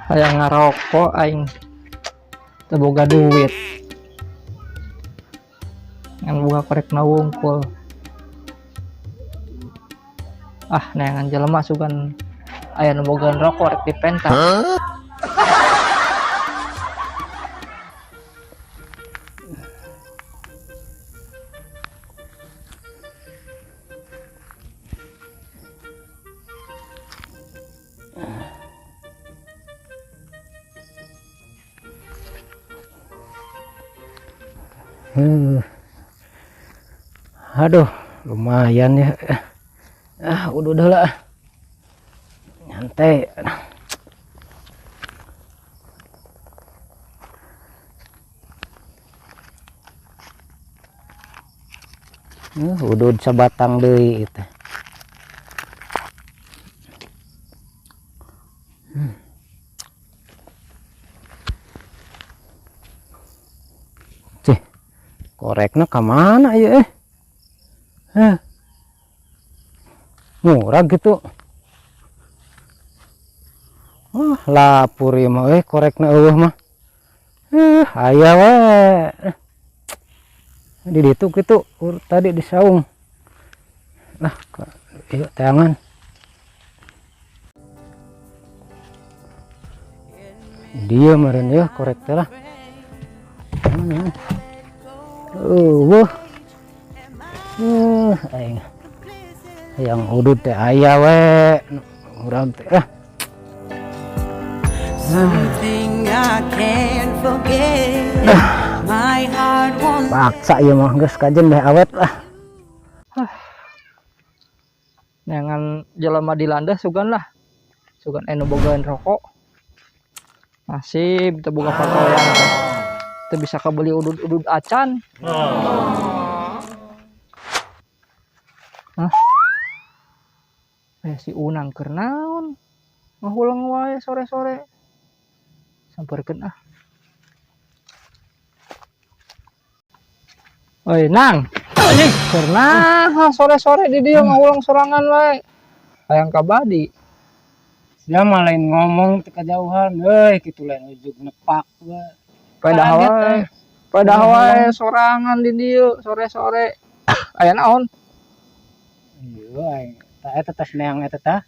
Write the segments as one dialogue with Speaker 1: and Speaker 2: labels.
Speaker 1: Hayang ngarokok aing teu boga duit. Ngan boga korek nawungkul. Neangan jelema sugan aya nu bogaan rokok rek dipenta.
Speaker 2: Aduh, lumayan ya. Udah lah. Nyantai. Udah sabatang deui itu. Cih, koreknya kemana ya? Murah gitu. Lapur ya mah korekna eueuh mah. Aya we. Di ditu kitu tadi di saung. Nah, ieu tangan. Dia meureun ya korek teh lah. Aing yang udut teh aya we urang teh paksa ya mah geus kajen deh awet lah.
Speaker 1: Neangan jelema di landah sugan lah. Sugan anu bogaan rokok. Nasib teu boga patoyan teh. Teu bisa kabeli udud-udud acan. Si Unang keur naon? Ngahulang wae sore-sore. Sampeurkeun ah. Oi, Nang. Keur naon sore-sore di dieu ngahulang sorangan wae. Hayang kabadi.
Speaker 2: Sia mah lain ngomong teu kajauhan, euy kitu lain ujug nepak we.
Speaker 1: Pada wae sorangan di dieu sore-sore. Aya naon?
Speaker 2: Iya, tah eta tes neang eta tah.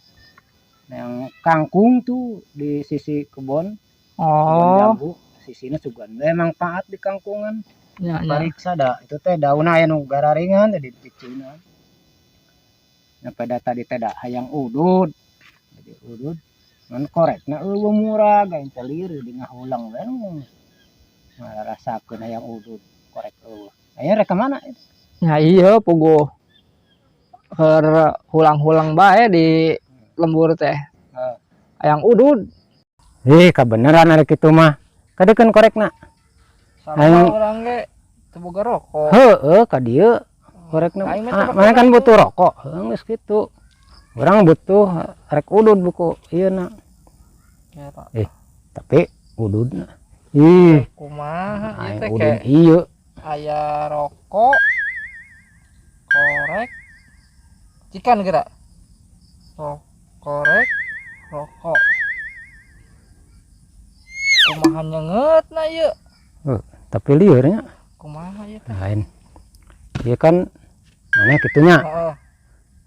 Speaker 2: Neang kangkung tuh di sisi kebon. Kebon jambu, sisina sugan memang paat di kangkungan.
Speaker 1: Ya,
Speaker 2: Pariksa dah, itu teh daunna aya nu gararingan teh dipicuna. Nah pada tadi teh da hayang udud. Jadi udud ngan korekna eueuh murah gain teh lieur di ngahulang we. Ngarasakeun hayang udud korek eueuh. Aya rek ka mana itu?
Speaker 1: Ya iya puguh keur hulang-hulang bae di lembur teh. Hayang udud.
Speaker 2: Kabeneran ari kitu mah. Kadekeun korekna.
Speaker 1: Sama urang ge teu boga rokok.
Speaker 2: Heueuh ka dieu korekna. Mana kan butuh rokok. Geus kitu. Urang butuh rek udud buku ieuna. Tapi ududna.
Speaker 1: Kumaha ieu teh
Speaker 2: udud ieu.
Speaker 1: Aya rokok, korek, cikan geura. Korek, rokok. Kumaha nyeungeutna ieu?
Speaker 2: Tapi liurnya
Speaker 1: Kumaha ieu teh?
Speaker 2: lain. Ieu kan maneh kitunya.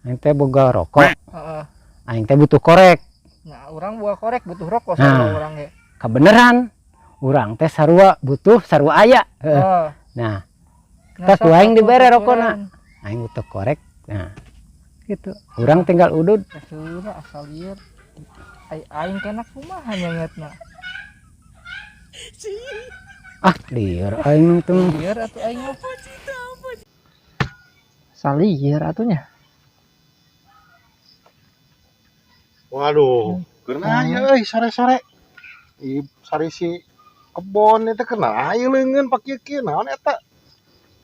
Speaker 2: Aing teh boga rokok. Aing teh butuh korek.
Speaker 1: Nah, urang boga korek butuh rokok sarua urang ge.
Speaker 2: Kabeneran. Urang teh sarua butuh sarua aya. Nah, kita ku aing dibere rokokna. Aing butuh korek. Nah, gitu. Urang tinggal udud.
Speaker 1: Sudah asal lieur. Aing kena kumaha nyeungeutna?
Speaker 2: Lieur aing teh.
Speaker 1: Lieur atuh aing mah. Salieur atunya.
Speaker 3: Waduh, kena aya euy sore-sore. Sarisi kebon eta kena aya leungeun pakieu kieu naon eta?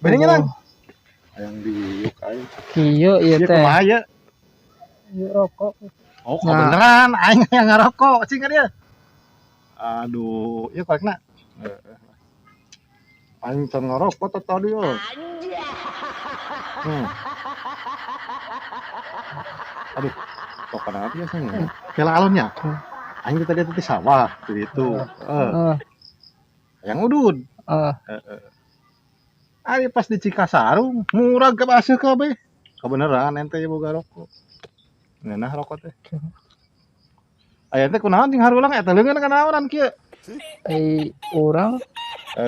Speaker 3: Benernya Nang. Hayang diuk aing.
Speaker 1: Kieu ieu teh.
Speaker 3: Kumaha ieu?
Speaker 1: Ieu rokok.
Speaker 3: Oh, beneran aing yang ngarokok cing dia. Aduh, ieu korekna. Aing can ngarokok teh tadi euy. Aduh, kok kenapa ya sih? Kela alonnya. aing tadi di sawah gitu.
Speaker 1: Heeh.
Speaker 3: Yang udud. Ari pas di Cikasarung murah ke baseuh kabeh. Kebeneran ente boga rokok. Nah rokok teh. Aya teh kunaon jeung harulang eta leungeun kanaonan kieu.
Speaker 1: Urang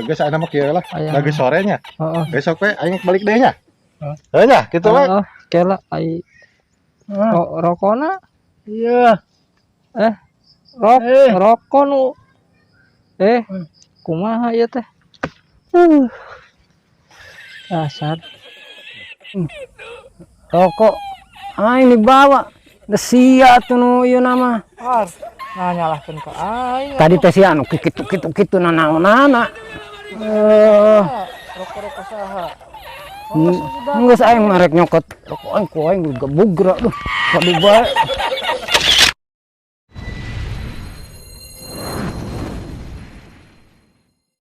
Speaker 3: Geus aya mah kieu lah.
Speaker 1: aya.
Speaker 3: Lagi sorenya.
Speaker 1: Heeh.
Speaker 3: Besok we aing balik deui nya.
Speaker 1: Heeh.
Speaker 3: Heuh nya kitu we.
Speaker 1: Heeh. Kela rokona
Speaker 2: Iya.
Speaker 1: rokok nu kumaha ieu teh dasar
Speaker 2: Rokok aing dibawa. Da sia tuh nu ieu nama.
Speaker 1: nah nyalahkeun ka aing
Speaker 2: Tadi teh sia anu kitu nanaonana.
Speaker 1: rokok saha
Speaker 2: Geus aing marek nyokot rokok aing ku aing gebug duh. Kadu bae.